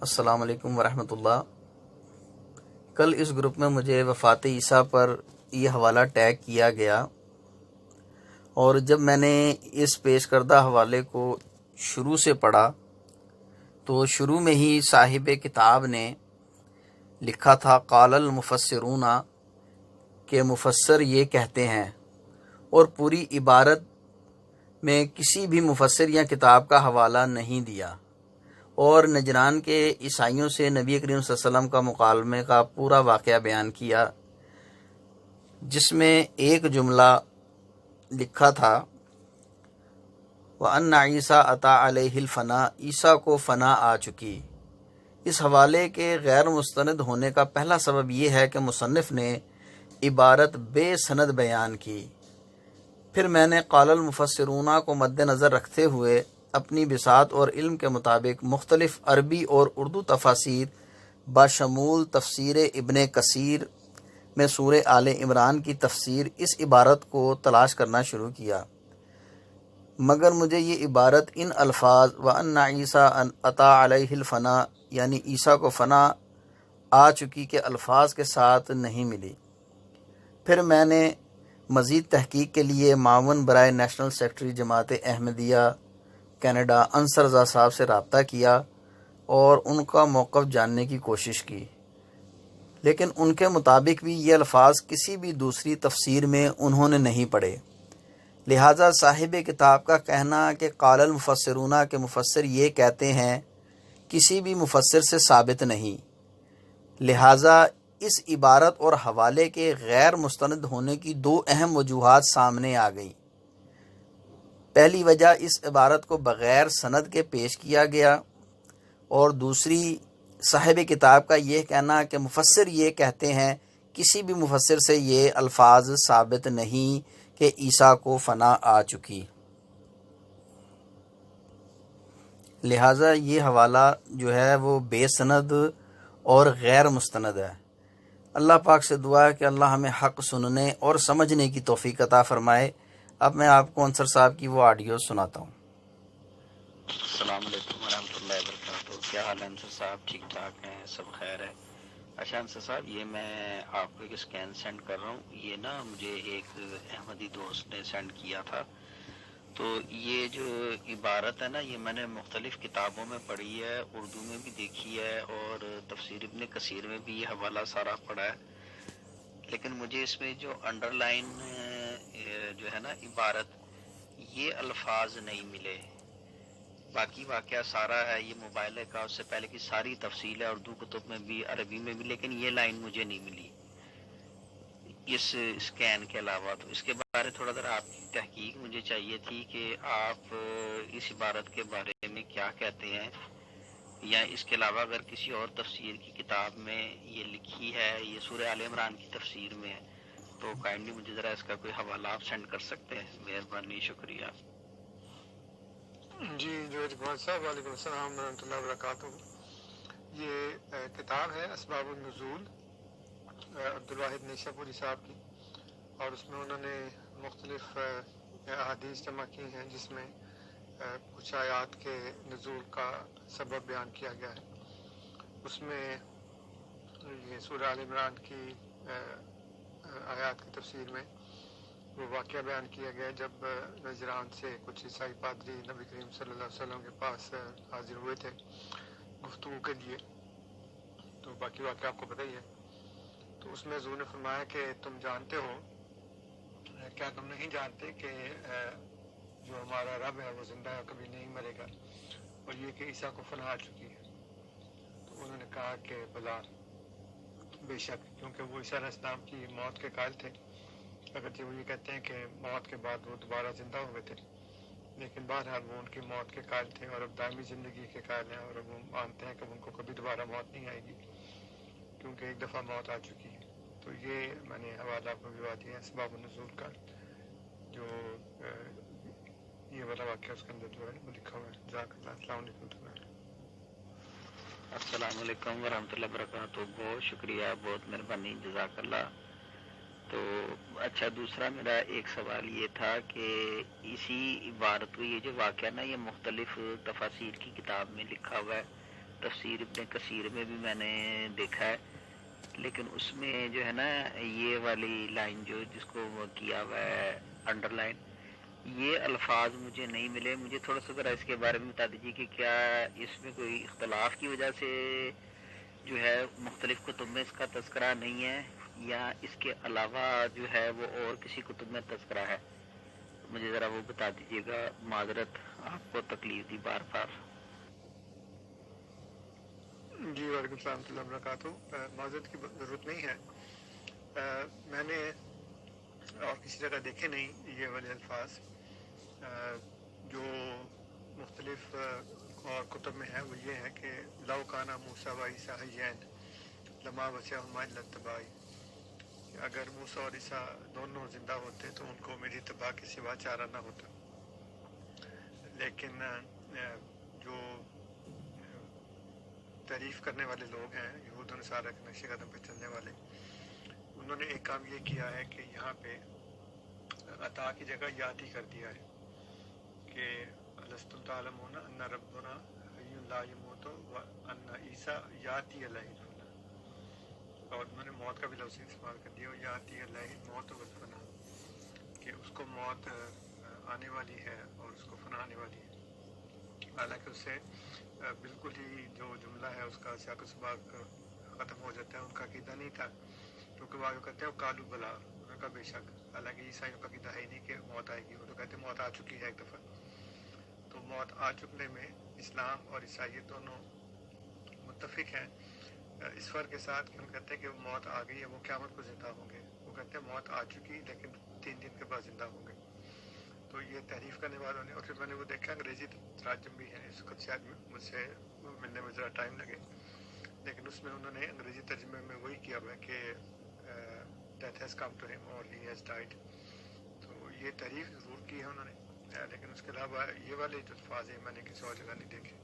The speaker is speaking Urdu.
السلام علیکم ورحمۃ اللہ۔ کل اس گروپ میں مجھے وفات عیسیٰ پر یہ حوالہ ٹیگ کیا گیا، اور جب میں نے اس پیش کردہ حوالے کو شروع سے پڑھا تو شروع میں ہی صاحب کتاب نے لکھا تھا قال المفسرون، کہ مفسر یہ کہتے ہیں، اور پوری عبارت میں کسی بھی مفسر یا کتاب کا حوالہ نہیں دیا، اور نجران کے عیسائیوں سے نبی کریم صلی اللہ علیہ وسلم کا مکالمے کا پورا واقعہ بیان کیا، جس میں ایک جملہ لکھا تھا وَأَنَّ عِيسَىٰ أَتَىٰ عَلَيْهِ الْفَنَا، عیسیٰ کو فنا آ چکی۔ اس حوالے کے غیر مستند ہونے کا پہلا سبب یہ ہے کہ مصنف نے عبارت بے سند بیان کی۔ پھر میں نے قال المفسرون کو مد نظر رکھتے ہوئے اپنی بساط اور علم کے مطابق مختلف عربی اور اردو تفاسیر بشمول تفسیر ابن کثیر میں سورہ آل عمران کی تفسیر اس عبارت کو تلاش کرنا شروع کیا، مگر مجھے یہ عبارت ان الفاظ وَأَنَّ عِيسَىٰ أَتَىٰ عَلَيْهِ الْفَنَا، یعنی عیسیٰ کو فنا آ چکی کے الفاظ کے ساتھ نہیں ملی۔ پھر میں نے مزید تحقیق کے لیے معاون برائے نیشنل سیکرٹری جماعت احمدیہ کینیڈا انصر رضا صاحب سے رابطہ کیا اور ان کا موقف جاننے کی کوشش کی، لیکن ان کے مطابق بھی یہ الفاظ کسی بھی دوسری تفسیر میں انہوں نے نہیں پڑھے، لہٰذا صاحب کتاب کا کہنا کہ قال المفسرون کے مفسر یہ کہتے ہیں کسی بھی مفسر سے ثابت نہیں، لہٰذا اس عبارت اور حوالے کے غیر مستند ہونے کی دو اہم وجوہات سامنے آ گئیں۔ پہلی وجہ اس عبارت کو بغیر سند کے پیش کیا گیا، اور دوسری صاحب کتاب کا یہ کہنا کہ مفسر یہ کہتے ہیں کسی بھی مفسر سے یہ الفاظ ثابت نہیں کہ عیسیٰ کو فنا آ چکی، لہٰذا یہ حوالہ جو ہے وہ بے سند اور غیر مستند ہے۔ اللہ پاک سے دعا ہے کہ اللہ ہمیں حق سننے اور سمجھنے کی توفیق عطا فرمائے۔ اب میں آپ کو انصر صاحب کی وہ آڈیو سناتا ہوں۔ السلام علیکم ورحمۃ اللہ وبرکاتہ۔ کیا حال ہے انصر صاحب؟ ٹھیک ٹھاک ہیں؟ سب خیر ہے؟ اچھا انصر صاحب، یہ میں آپ کو ایک اسکین سینڈ کر رہا ہوں۔ یہ نا مجھے ایک احمدی دوست نے سینڈ کیا تھا، تو یہ جو عبارت ہے نا، یہ میں نے مختلف کتابوں میں پڑھی ہے، اردو میں بھی دیکھی ہے اور تفسیر ابن کثیر میں بھی یہ حوالہ سارا پڑھا ہے، لیکن مجھے اس میں جو انڈر لائن جو ہے نا عبارت، یہ الفاظ نہیں ملے۔ باقی واقعہ سارا ہے، یہ موبائل کا اس سے پہلے کی ساری تفصیل ہے، اردو کتب میں بھی عربی میں بھی، لیکن یہ لائن مجھے نہیں ملی اس اسکین کے علاوہ۔ تو اس کے بارے تھوڑا ذرا آپ کی تحقیق مجھے چاہیے تھی کہ آپ اس عبارت کے بارے میں کیا کہتے ہیں، یا اس کے علاوہ اگر کسی اور تفسیر کی کتاب میں یہ لکھی ہے، یہ سورہ آل عمران کی تفسیر میں ہے، تو کائنڈلی مجھے ذرا اس کا کوئی حوالہ آپ سینڈ کر سکتے ہیں؟ مہربانی، شکریہ۔ جی جوید اقبال صاحب، وعلیکم السلام ورحمۃ اللہ وبرکاتہ۔ یہ کتاب ہے اسباب النزول عبدالواحد نیشا پوری صاحب کی، اور اس میں انہوں نے مختلف احادیث جمع کی ہیں، جس میں کچھ آیات کے نزول کا سبب بیان کیا گیا ہے۔ اس میں یہ سورہ آل عمران کی آیات کی تفسیر میں وہ واقعہ بیان کیا گیا جب نجران سے کچھ عیسائی پادری نبی کریم صلی اللہ علیہ وسلم کے پاس حاضر ہوئے تھے گفتگو کے لیے، تو باقی واقعہ آپ کو پتہ ہی ہے۔ تو اس میں حضور نے فرمایا کہ تم جانتے ہو، کیا تم نہیں جانتے کہ جو ہمارا رب ہے وہ زندہ ہے، کبھی نہیں مرے گا، اور یہ کہ عیسیٰ کو فنا آ چکی ہے۔ تو انہوں نے کہا کہ بلا، بے شک، کیونکہ وہ عیسیٰ علیہ السلام کی موت کے قائل تھے، اگرچہ وہ یہ کہتے ہیں کہ موت کے بعد وہ دوبارہ زندہ ہوئے تھے، لیکن بہرحال وہ ان کی موت کے قائل تھے اور اب دائمی زندگی کے قائل ہیں، اور اب وہ مانتے ہیں کہ ان کو کبھی دوبارہ موت نہیں آئے گی، کیونکہ ایک دفعہ موت آ چکی ہے۔ تو یہ میں نے حوالہ آپ کو بھی دیا ہے اسباب النزول کا، جو یہ والا واقعہ اس کے اندر جو ہے وہ لکھا ہوا ہے۔ جزاک اللہ۔ السلام علیکم۔ السلام علیکم ورحمۃ اللہ وبرکاتہ۔ بہت شکریہ، بہت مہربانی، جزاک اللہ۔ تو اچھا، دوسرا میرا ایک سوال یہ تھا کہ اسی عبارت کو، یہ جو واقعہ نا، یہ مختلف تفاسیر کی کتاب میں لکھا ہوا ہے، تفسیر ابن کثیر میں بھی میں نے دیکھا ہے، لیکن اس میں جو ہے نا یہ والی لائن جو جس کو وہ کیا ہوا ہے انڈر لائن، یہ الفاظ مجھے نہیں ملے. مجھے تھوڑا سا ذرا اس کے بارے میں بتا دیجیے کہ کیا اس میں کوئی اختلاف کی وجہ سے جو ہے مختلف کتب میں اس کا تذکرہ نہیں ہے، یا اس کے علاوہ جو ہے وہ اور کسی کتب میں تذکرہ ہے؟ مجھے ذرا وہ بتا دیجیے گا. معذرت آپ کو تکلیف دی بار بار. جی وعلیکم السلام ورحمۃ اللہ وبرکاتہ. معذرت کی ضرورت نہیں ہے. میں نے اور کسی جگہ دیکھے نہیں یہ والے الفاظ. جو مختلف اور کتب میں ہے وہ یہ ہے کہ لو کانا موسیٰ و عیسیٰ حیین لما وسعہما الا اتباعی، کہ اگر موسیٰ اور عیسیٰ دونوں زندہ ہوتے تو ان کو میری اتباع کے سوا چارہ نہ ہوتا. لیکن جو تعریف کرنے والے لوگ ہیں یہود و نصارہ کے نقش قدم پہ چلنے والے، انہوں نے ایک کام یہ کیا ہے کہ یہاں پہ عطا کی جگہ یاتی کر دیا ہے کہ الستم تعلمون ان ربنا حی لا یموت و ان عیسیٰ یاتی علیہ الفنا، اور انہوں نے موت کا بھی لفظ استعمال کر دیا، یاتی علیہ الموت والفنا، کہ اس کو موت آنے والی ہے اور اس کو فنا آنے والی ہے. حالانکہ اس سے بالکل ہی جو جملہ ہے اس کا سیاق و سباق ختم ہو جاتا ہے. ان کا عقیدہ نہیں تھا، کیونکہ وہ کہتے ہیں وہ کالو بلا، انہوں نے کہا بے شک. حالانکہ عیسائیوں کا عقیدہ ہے ہی نہیں کہ موت آئے گی، وہ تو کہتے ہیں موت آ چکی ہے ایک دفعہ. تو موت آ چکنے میں اسلام اور عیسائیت دونوں متفق ہیں، اس فرق کے ساتھ کہ ہم کہتے ہیں کہ وہ موت آ گئی ہے وہ قیامت کو زندہ ہوں گے، وہ کہتے ہیں موت آ چکی لیکن 3 دن کے بعد زندہ ہوں گے. تو یہ تحریف کرنے والوں نے، اور پھر میں نے وہ دیکھا انگریزی تراجم بھی ہیں، اس وقت شاید مجھ سے ملنے میں ذرا ٹائم لگے، لیکن اس میں انہوں نے انگریزی ترجمے میں وہی کیا ہوا ہے کہ ڈیتھ ہیز کم ٹو ہم اور ہی ہیز ڈائڈ. تو یہ تعریف ضرور کی ہے انہوں نے، لیکن اس کے علاوہ یہ والے جو الفاظ ہیں میں نے کسی اور جگہ نہیں دیکھے.